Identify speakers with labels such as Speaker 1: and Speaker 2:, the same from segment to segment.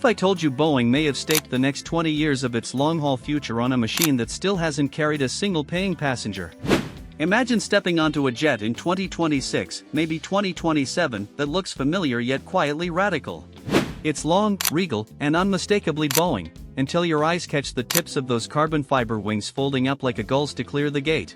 Speaker 1: if I told you Boeing may have staked the next 20 years of its long-haul future on a machine that still hasn't carried a single paying passenger? Imagine stepping onto a jet in 2026, maybe 2027, that looks familiar yet quietly radical. It's long, regal, and unmistakably Boeing, until your eyes catch the tips of those carbon fiber wings folding up like a gull's to clear the gate.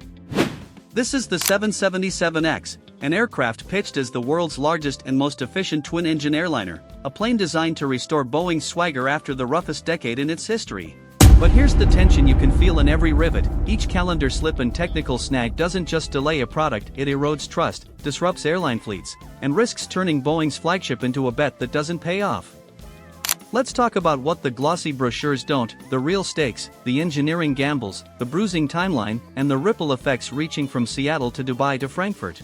Speaker 1: This is the 777X, an aircraft pitched as the world's largest and most efficient twin-engine airliner, a plane designed to restore Boeing's swagger after the roughest decade in its history. But here's the tension you can feel in every rivet. Each calendar slip and technical snag doesn't just delay a product, it erodes trust, disrupts airline fleets, and risks turning Boeing's flagship into a bet that doesn't pay off. Let's talk about what the glossy brochures don't, the real stakes, the engineering gambles, the bruising timeline, and the ripple effects reaching from Seattle to Dubai to Frankfurt.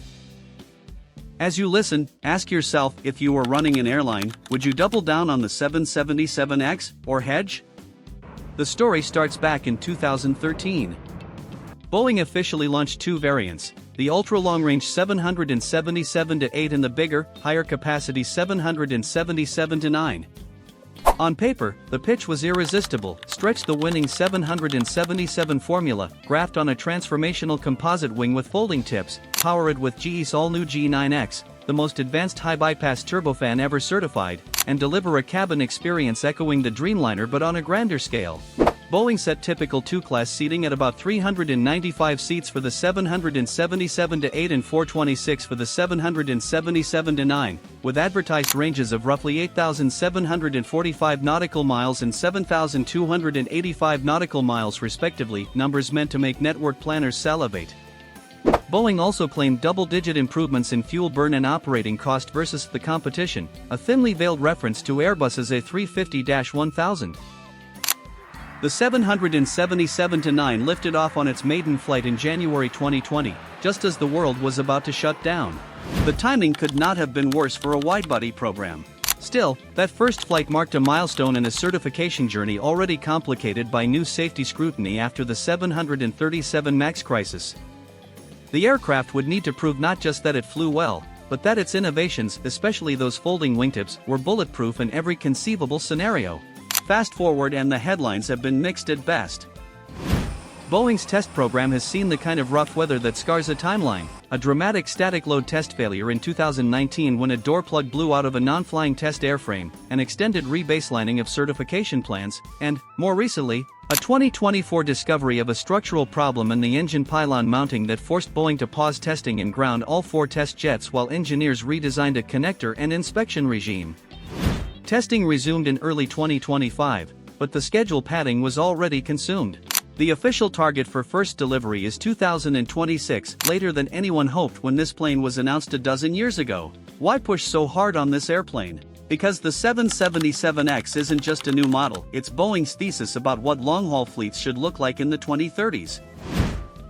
Speaker 1: As you listen, ask yourself, if you were running an airline, would you double down on the 777X, or hedge? The story starts back in 2013. Boeing officially launched two variants, the ultra-long-range 777-8 and the bigger, higher-capacity 777-9. On paper, the pitch was irresistible. Stretch the winning 777 formula, graphed on a transformational composite wing with folding tips, power it with GE's all-new G9X, the most advanced high-bypass turbofan ever certified, and deliver a cabin experience echoing the Dreamliner but on a grander scale. Boeing set typical two-class seating at about 395 seats for the 777-8 and 426 for the 777-9, with advertised ranges of roughly 8,745 nautical miles and 7,285 nautical miles respectively, numbers meant to make network planners salivate. Boeing also claimed double-digit improvements in fuel burn and operating cost versus the competition, a thinly veiled reference to Airbus's A350-1000. The 777-9 lifted off on its maiden flight in January 2020, just as the world was about to shut down. The timing could not have been worse for a widebody program. Still, that first flight marked a milestone in a certification journey already complicated by new safety scrutiny after the 737 MAX crisis. The aircraft would need to prove not just that it flew well, but that its innovations, especially those folding wingtips, were bulletproof in every conceivable scenario. Fast forward and the headlines have been mixed at best. Boeing's test program has seen the kind of rough weather that scars a timeline, a dramatic static load test failure in 2019 when a door plug blew out of a non-flying test airframe, an extended rebaselining of certification plans, and, more recently, a 2024 discovery of a structural problem in the engine pylon mounting that forced Boeing to pause testing and ground all 4 test jets while engineers redesigned a connector and inspection regime. Testing resumed in early 2025, but the schedule padding was already consumed. The official target for first delivery is 2026, later than anyone hoped when this plane was announced a dozen years ago. Why push so hard on this airplane? Because the 777X isn't just a new model, it's Boeing's thesis about what long-haul fleets should look like in the 2030s.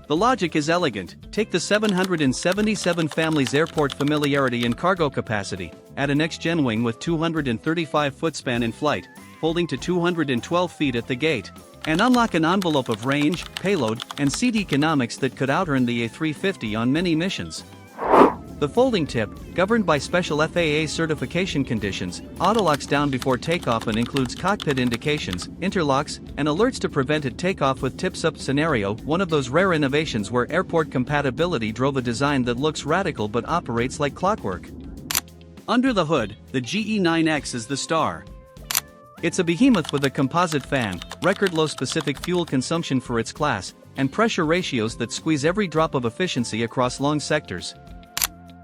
Speaker 1: The logic is elegant. Take the 777 family's airport familiarity and cargo capacity, add a next-gen wing with 235-foot span in flight, holding to 212 feet at the gate, and unlock an envelope of range, payload, and seat economics that could out-earn the A350 on many missions. The folding tip, governed by special FAA certification conditions, auto-locks down before takeoff and includes cockpit indications, interlocks, and alerts to prevent a takeoff with tips-up scenario, one of those rare innovations where airport compatibility drove a design that looks radical but operates like clockwork. Under the hood, the GE9X is the star. It's a behemoth with a composite fan, record-low specific fuel consumption for its class, and pressure ratios that squeeze every drop of efficiency across long sectors.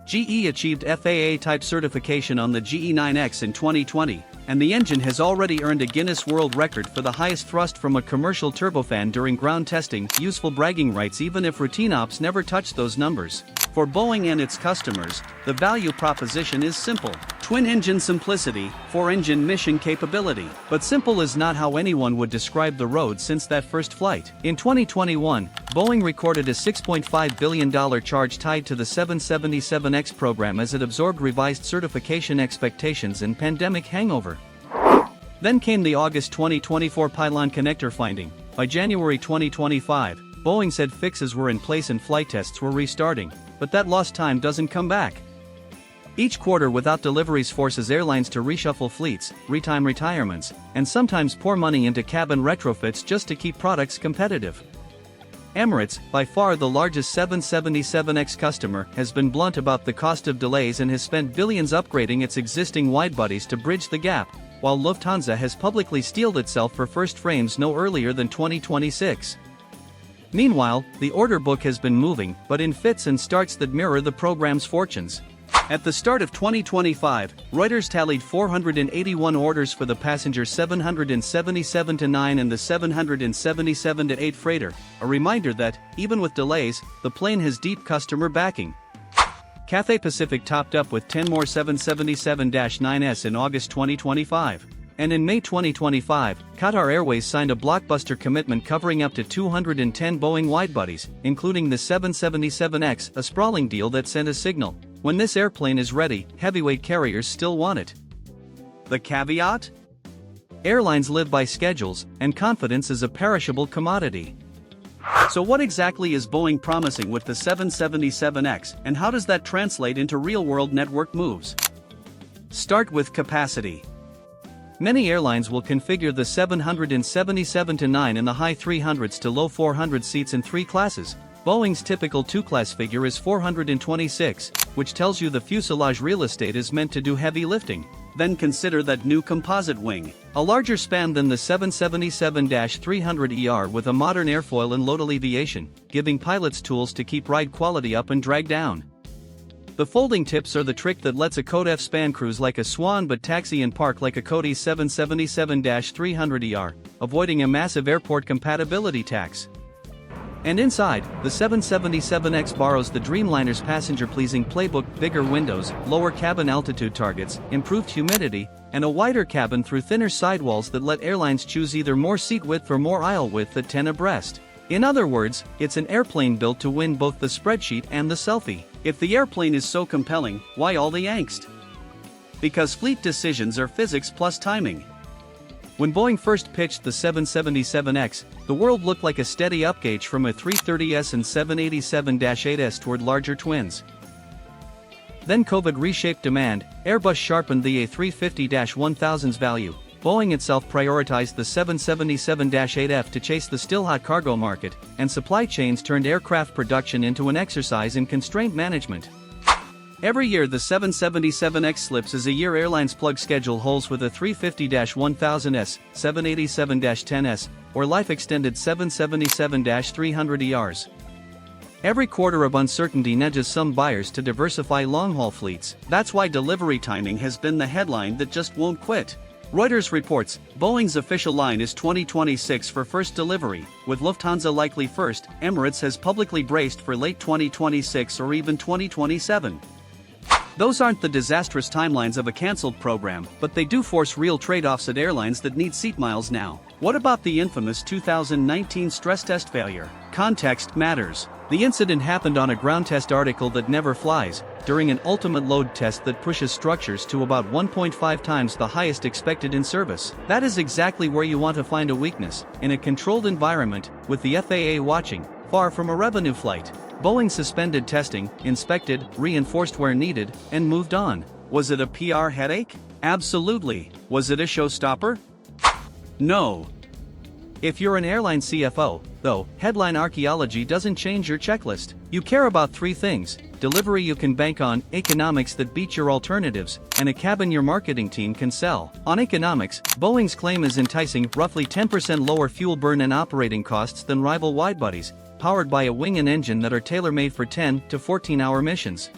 Speaker 1: GE achieved FAA-type certification on the GE9X in 2020, and the engine has already earned a Guinness World Record for the highest thrust from a commercial turbofan during ground testing, useful bragging rights even if routine ops never touch those numbers. For Boeing and its customers, the value proposition is simple. Twin-engine simplicity, 4-engine mission capability. But simple is not how anyone would describe the road since that first flight. In 2021, Boeing recorded a $6.5 billion charge tied to the 777X program as it absorbed revised certification expectations and pandemic hangover. Then came the August 2024 pylon connector finding. By January 2025, Boeing said fixes were in place and flight tests were restarting, but that lost time doesn't come back. Each quarter without deliveries forces airlines to reshuffle fleets, retime retirements, and sometimes pour money into cabin retrofits just to keep products competitive. Emirates, by far the largest 777X customer, has been blunt about the cost of delays and has spent billions upgrading its existing widebodies to bridge the gap, while Lufthansa has publicly steeled itself for first frames no earlier than 2026. Meanwhile, the order book has been moving, but in fits and starts that mirror the program's fortunes. At the start of 2025, Reuters tallied 481 orders for the passenger 777-9 and the 777-8 freighter, a reminder that, even with delays, the plane has deep customer backing. Cathay Pacific topped up with 10 more 777-9s in August 2025. And in May 2025, Qatar Airways signed a blockbuster commitment covering up to 210 Boeing widebodies, including the 777X, a sprawling deal that sent a signal: when this airplane is ready, heavyweight carriers still want it. The caveat? Airlines live by schedules, and confidence is a perishable commodity. So what exactly is Boeing promising with the 777X, and how does that translate into real-world network moves? Start with capacity. Many airlines will configure the 777-9 in the high 300s to low 400 seats in 3 classes. Boeing's typical 2-class figure is 426, which tells you the fuselage real estate is meant to do heavy lifting. Then consider that new composite wing, a larger span than the 777-300ER with a modern airfoil and load alleviation, giving pilots tools to keep ride quality up and drag down. The folding tips are the trick that lets a Code F span cruise like a swan but taxi and park like a Cody 777-300ER, avoiding a massive airport compatibility tax. And inside, the 777X borrows the Dreamliner's passenger-pleasing playbook: bigger windows, lower cabin altitude targets, improved humidity, and a wider cabin through thinner sidewalls that let airlines choose either more seat width or more aisle width at 10 abreast. In other words, it's an airplane built to win both the spreadsheet and the selfie. If the airplane is so compelling, why all the angst? Because fleet decisions are physics plus timing. When Boeing first pitched the 777X, the world looked like a steady upgauge from a 330S and 787-8S toward larger twins. Then COVID reshaped demand, Airbus sharpened the A350-1000's value, Boeing itself prioritized the 777-8F to chase the still-hot cargo market, and supply chains turned aircraft production into an exercise in constraint management. Every year the 777X slips as a year airlines plug schedule holes with a 350-1000S, 787-10S, or life-extended 777-300ERs. Every quarter of uncertainty nudges some buyers to diversify long-haul fleets. That's why delivery timing has been the headline that just won't quit. Reuters reports, Boeing's official line is 2026 for first delivery, with Lufthansa likely first. Emirates has publicly braced for late 2026 or even 2027. Those aren't the disastrous timelines of a cancelled program, but they do force real trade-offs at airlines that need seat miles now. What about the infamous 2019 stress test failure? Context matters. The incident happened on a ground test article that never flies, during an ultimate load test that pushes structures to about 1.5 times the highest expected in service. That is exactly where you want to find a weakness, in a controlled environment, with the FAA watching, far from a revenue flight. Boeing suspended testing, inspected, reinforced where needed, and moved on. Was it a PR headache? Absolutely. Was it a showstopper? No. If you're an airline CFO, though, headline archaeology doesn't change your checklist. You care about 3 things: delivery you can bank on, economics that beat your alternatives, and a cabin your marketing team can sell. On economics, Boeing's claim is enticing: roughly 10% lower fuel burn and operating costs than rival widebodies, powered by a wing and engine that are tailor-made for 10 to 14-hour missions.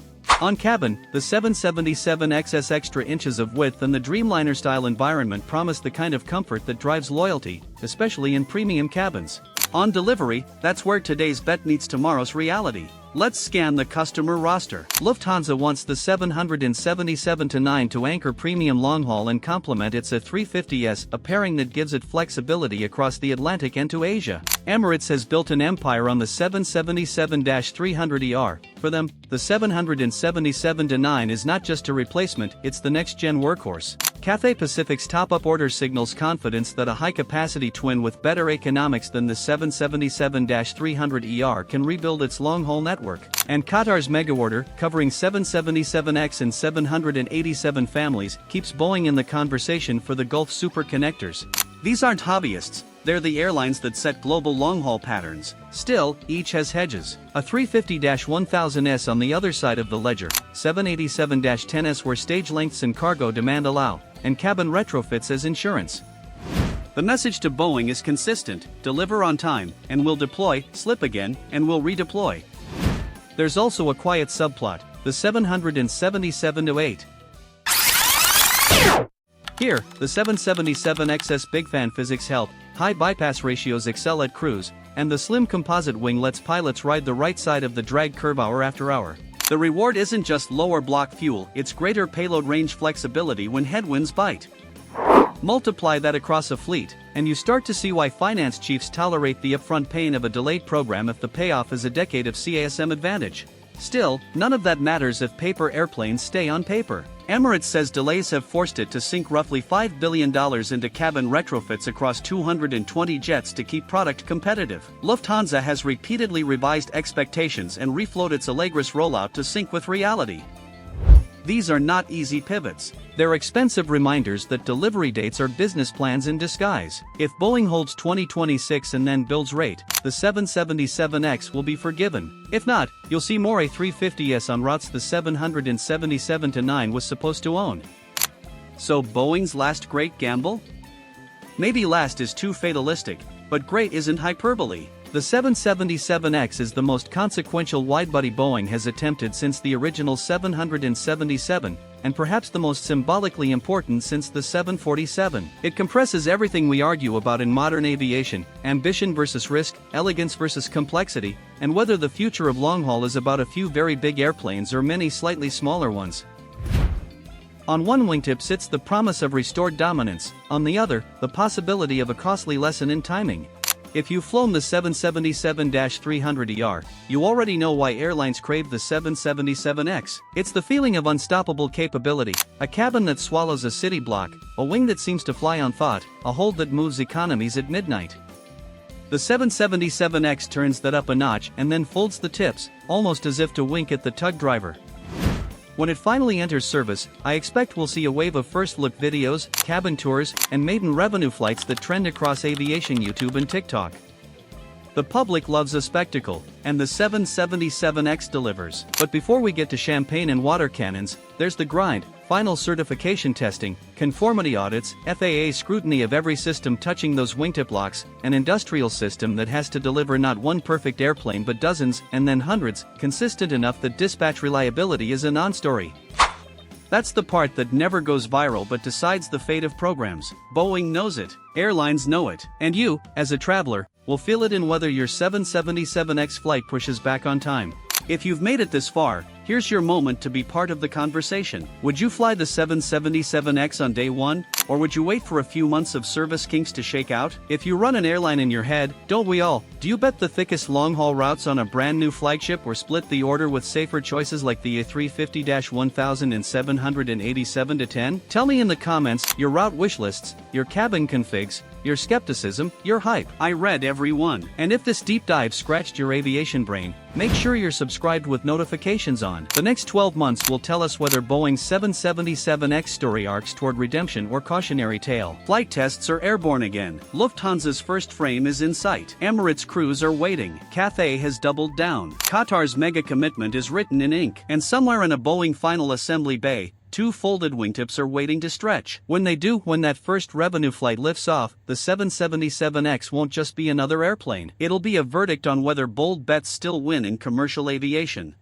Speaker 1: On cabin, the 777X's extra inches of width and the Dreamliner-style environment promise the kind of comfort that drives loyalty, especially in premium cabins. On delivery, that's where today's bet meets tomorrow's reality. Let's scan the customer roster. Lufthansa wants the 777-9 to anchor premium long-haul and complement its A350s, a pairing that gives it flexibility across the Atlantic and to Asia. Emirates has built an empire on the 777-300ER. For them, the 777-9 is not just a replacement, it's the next-gen workhorse. Cathay Pacific's top-up order signals confidence that a high-capacity twin with better economics than the 777-300ER can rebuild its long-haul network. And Qatar's mega-order, covering 777X and 787 families, keeps Boeing in the conversation for the Gulf Super Connectors. These aren't hobbyists, they're the airlines that set global long-haul patterns. Still, each has hedges. A 350-1000S on the other side of the ledger, 787-10S where stage lengths and cargo demand allow, and cabin retrofits as insurance. The message to Boeing is consistent: deliver on time, and we'll deploy, slip again, and we'll redeploy. There's also a quiet subplot, the 777-8. Here, the 777XS big fan physics help, high bypass ratios excel at cruise, and the slim composite wing lets pilots ride the right side of the drag curve hour after hour. The reward isn't just lower block fuel, it's greater payload range flexibility when headwinds bite. Multiply that across a fleet, and you start to see why finance chiefs tolerate the upfront pain of a delayed program if the payoff is a decade of CASM advantage. Still, none of that matters if paper airplanes stay on paper. Emirates says delays have forced it to sink roughly $5 billion into cabin retrofits across 220 jets to keep product competitive. Lufthansa has repeatedly revised expectations and reflowed its Allegris rollout to sync with reality. These are not easy pivots. They're expensive reminders that delivery dates are business plans in disguise. If Boeing holds 2026 and then builds rate, the 777X will be forgiven. If not, you'll see more A350s on routes the 777-9 was supposed to own. So Boeing's last great gamble? Maybe last is too fatalistic, but great isn't hyperbole. The 777X is the most consequential widebody Boeing has attempted since the original 777, and perhaps the most symbolically important since the 747. It compresses everything we argue about in modern aviation: ambition versus risk, elegance versus complexity, and whether the future of long-haul is about a few very big airplanes or many slightly smaller ones. On one wingtip sits the promise of restored dominance, on the other, the possibility of a costly lesson in timing. If you've flown the 777-300ER, you already know why airlines crave the 777X. It's the feeling of unstoppable capability, a cabin that swallows a city block, a wing that seems to fly on thought, a hold that moves economies at midnight. The 777X turns that up a notch and then folds the tips, almost as if to wink at the tug driver. When it finally enters service, I expect we'll see a wave of first-look videos, cabin tours, and maiden revenue flights that trend across aviation YouTube and TikTok. The public loves a spectacle, and the 777X delivers. But before we get to champagne and water cannons, there's the grind: final certification testing, conformity audits, FAA scrutiny of every system touching those wingtip locks, an industrial system that has to deliver not one perfect airplane but dozens, and then hundreds, consistent enough that dispatch reliability is a non-story. That's the part that never goes viral but decides the fate of programs. Boeing knows it, airlines know it, and you, as a traveler, will feel it in whether your 777X flight pushes back on time. If you've made it this far, here's your moment to be part of the conversation. Would you fly the 777X on day one, or would you wait for a few months of service kinks to shake out? If you run an airline in your head, don't we all? Do you bet the thickest long-haul routes on a brand new flagship or split the order with safer choices like the A350-1000 and 787-10? Tell me in the comments your route wish lists, your cabin configs, your skepticism, your hype. I read every one. And if this deep dive scratched your aviation brain, make sure you're subscribed with notifications on. The next 12 months will tell us whether Boeing's 777X story arcs toward redemption or cautionary tale. Flight tests are airborne again. Lufthansa's first frame is in sight. Emirates crews are waiting. Cathay has doubled down. Qatar's mega commitment is written in ink. And somewhere in a Boeing final assembly bay, two folded wingtips are waiting to stretch. When they do, when that first revenue flight lifts off, the 777X won't just be another airplane. It'll be a verdict on whether bold bets still win in commercial aviation.